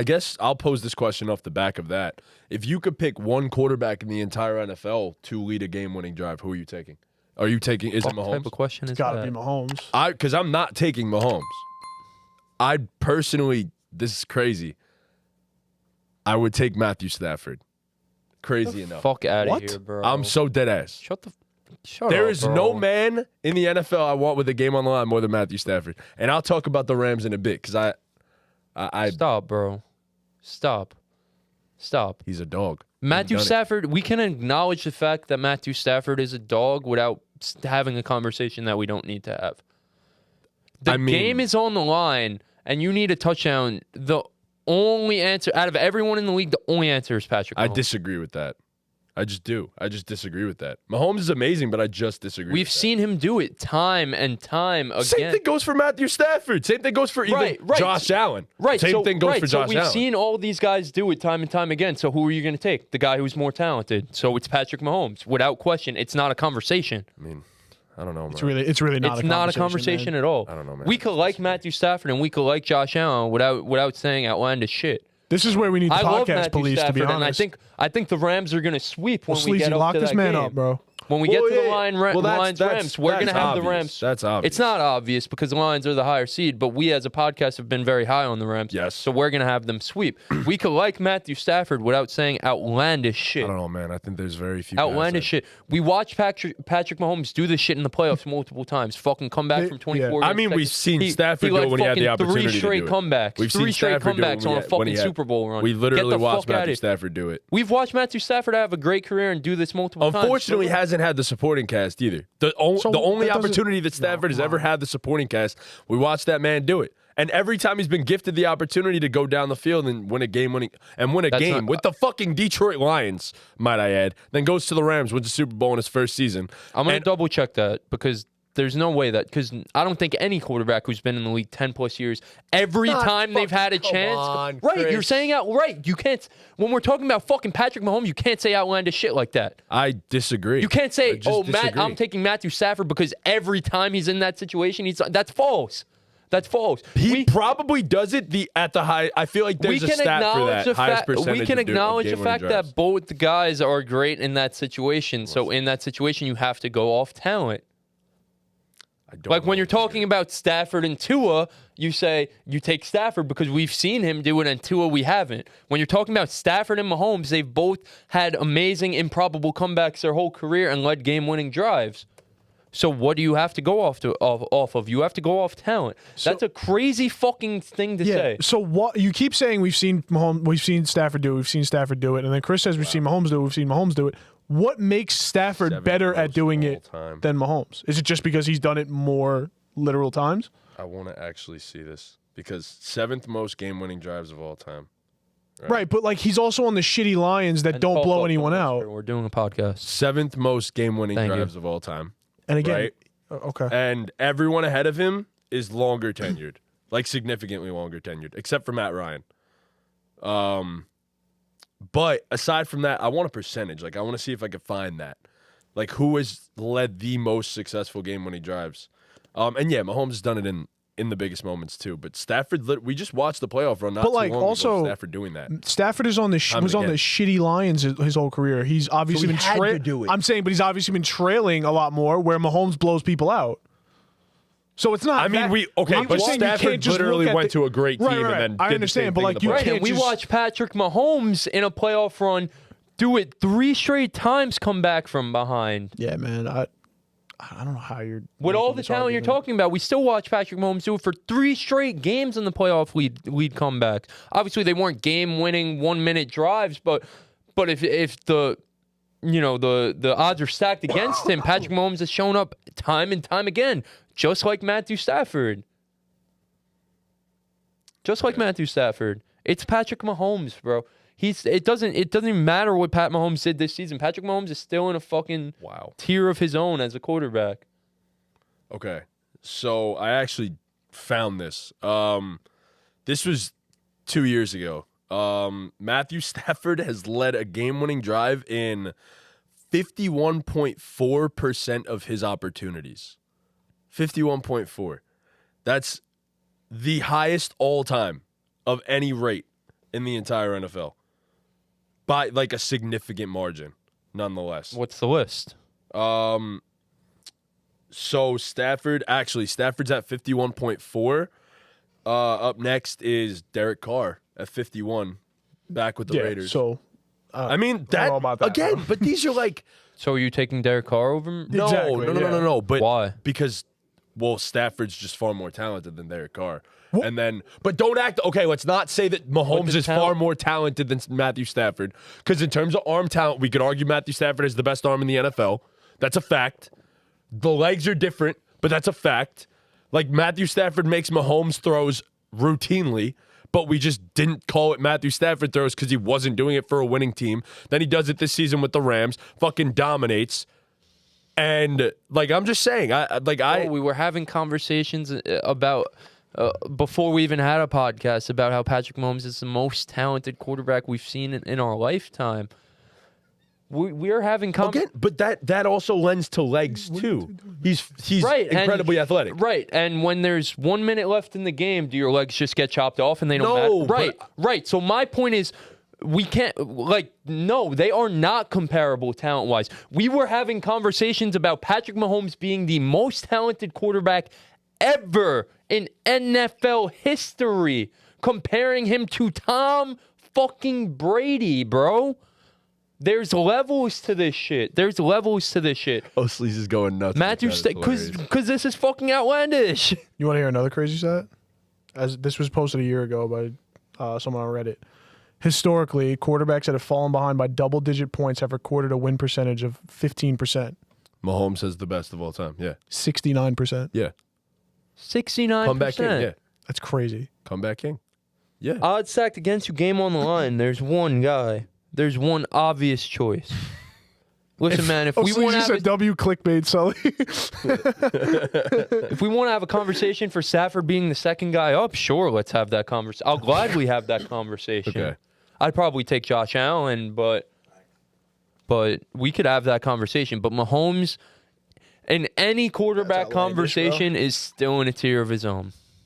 I guess I'll pose this question off the back of that. If you could pick one quarterback in the entire NFL to lead a game-winning drive, who are you taking? Are you taking? Is it Mahomes? What type of question is It's got to that? be Mahomes. Because I'm not taking Mahomes. I personally, this is crazy. I would take Matthew Stafford. Crazy enough. Fuck out of What? here, bro. I'm so dead ass. Shut There up, is bro. no man in the NFL I want with a game on the line more than Matthew Stafford. And I'll talk about the Rams in a bit because I Stop, bro. Stop. he's a dog. Matthew Done it. Stafford, we can acknowledge the fact that Matthew Stafford is a dog without having a conversation that we don't need to have. The game is on the line, and you need a touchdown. The only answer, out of everyone in the league, the only answer is Patrick Mahomes. I disagree with that. I just do. I just disagree with that. Mahomes is amazing, but I just disagree We've with seen him do it time and time again. Same thing goes for Matthew Stafford. Same thing goes for even Right. Josh Allen. Right. Same thing goes for Josh We've Allen. seen all these guys do it time and time again. So who are you going to take? The guy who's more talented. So it's Patrick Mahomes. Without question, it's not a conversation. I mean, I don't know, man. It's really not. It's not a conversation at all. I don't know, man. We could like Matthew Stafford and we could like Josh Allen without saying outlandish shit. This is where we need the I love podcast Matthew police, Stafford, to be and honest. I think the Rams are going to sweep when we Sleazy, get up lock to this that man game. up, bro. When we get to the Well, Lions Rams, we're going to have the Rams. That's obvious. It's not obvious because the Lions are the higher seed, but we as a podcast have been very high on the Rams. Yes. So we're going to have them sweep. We could like Matthew Stafford without saying outlandish shit. I don't know, man. I think there's very few Outlandish guys shit. We watched Patrick Mahomes do this shit in the playoffs multiple times. Fucking come back from 24. that- I mean, we've seen Stafford do it when he had the opportunity Three straight to do it. comebacks. We've Three seen straight Stafford do it comebacks when on a he fucking had- Super Bowl run. We literally Get the watched fuck outta Matthew here. Stafford do it. We've watched Matthew Stafford have a great career and do this multiple times. Unfortunately, he hasn't had the supporting cast either. The only that doesn't- opportunity that Stafford has ever had the supporting cast, we watched that man do it. And every time he's been gifted the opportunity to go down the field and win a game, with the fucking Detroit Lions, might I add, then goes to the Rams, wins the Super Bowl in his first season. I'm going to double check that because there's no way that, because I don't think any quarterback who's been in the league 10 plus years, every time they've had a chance. on, right, Chris. you're saying right. You can't, when we're talking about fucking Patrick Mahomes, you can't say outlandish shit like that. I disagree. You can't I say, just disagree. I'm taking Matthew Stafford because every time he's in that situation, that's false. That's false. He probably does it at the high. I feel like there's a stat for that. Highest percentage we can of acknowledge the game-winning fact drives. that both the guys are great in that situation. So in that situation, you have to go off talent. I don't Like know when you're if you do. talking about Stafford and Tua, you say you take Stafford because we've seen him do it and Tua we haven't. When you're talking about Stafford and Mahomes, they've both had amazing improbable comebacks their whole career and led game-winning drives. So what do you have to go off of? You have to go off talent. That's a crazy fucking thing to say. So what you keep saying? We've seen Mahomes, we've seen Stafford do it. We've seen Stafford do it, and then Chris says we've seen Mahomes do it. We've seen Mahomes do it. What makes Stafford Seventh better at most doing of it all time. than Mahomes? Is it just because he's done it more literal times? I want to actually see this because 7th most game-winning drives of all time. Right, but like he's also on the shitty Lions that don't blow anyone out. We're doing a podcast. 7th most game-winning Thank you. drives of all time. And again, Right. Okay. And everyone ahead of him is longer tenured, like significantly longer tenured, except for Matt Ryan. But aside from that, I want a percentage. Like I want to see if I can find that. Like who has led the most successful game-winning drives? And yeah, Mahomes has done it in the biggest moments too. But Stafford, we just watched the playoff run not But, too like, long also, ago. Stafford doing that. Stafford is on the Time was on again. the shitty Lions his whole career. He's obviously he been had to do it. I'm saying, but he's obviously been trailing a lot more, where Mahomes blows people out. So it's not. I mean, I'm but just saying you Stafford can't just literally look at went to a great team Right, and right. then I did understand, the same but, thing like, in the you playoffs. Right, can't and we just- watched Patrick Mahomes in a playoff run do it 3 straight times, come back from behind. Yeah, man. I don't know how you're With all the talent you're talking about, we still watch Patrick Mahomes do it for 3 straight games in the playoff lead comebacks. Obviously, they weren't game-winning 1-minute drives, but if the the odds are stacked against him, Patrick Mahomes has shown up time and time again, just like Matthew Stafford. Just like Matthew Stafford. It's Patrick Mahomes, bro. It doesn't even matter what Pat Mahomes did this season. Patrick Mahomes is still in a fucking tier of his own as a quarterback. Okay. So I actually found this. This was 2 years ago. Matthew Stafford has led a game-winning drive in 51.4% of his opportunities. 51.4. That's the highest all time of any rate in the entire NFL by like a significant margin, nonetheless. What's the list? So Stafford's at 51.4. Up next is Derek Carr at 51, back with the Raiders. So, I mean, I don't know about that, again, bro. but these are like So are you taking Derek Carr over him? Exactly, no. But Why? Because, well, Stafford's just far more talented than Derek Carr. And then, but don't act. Okay, let's not say that Mahomes is far more talented than Matthew Stafford. Because in terms of arm talent, we could argue Matthew Stafford is the best arm in the NFL. That's a fact. The legs are different, but that's a fact. Like Matthew Stafford makes Mahomes throws routinely, but we just didn't call it Matthew Stafford throws because he wasn't doing it for a winning team. Then he does it this season with the Rams, fucking dominates. And like I'm just saying, we were having conversations about before we even had a podcast about how Patrick Mahomes is the most talented quarterback we've seen in our lifetime. We are having but that also lends to legs too. He's right, incredibly athletic. Right, and when there's 1 minute left in the game, do your legs just get chopped off and they don't matter? Right. So my point is, we can't no, they are not comparable talent-wise. We were having conversations about Patrick Mahomes being the most talented quarterback ever in NFL history, comparing him to Tom fucking Brady, bro. There's levels to this shit. Oh, Sleaze is going nuts. Matthew, because this is fucking outlandish. You want to hear another crazy stat? As this was posted a year ago by someone on Reddit. Historically, quarterbacks that have fallen behind by double-digit points have recorded a win percentage of 15%. Mahomes has the best of all time. Yeah. 69%. Yeah. 69%. Comeback king. Yeah. That's crazy. Comeback king. Yeah. Odds stacked against you, game on the line. There's one guy. There's one obvious choice. Listen, man, if we want to have clickbait, Sully. if we want to have a conversation for Stafford being the second guy up, sure, let's have that conversation. I'll gladly have that conversation. Okay. I'd probably take Josh Allen, but we could have that conversation. But Mahomes in any quarterback conversation is still in a tier of his own.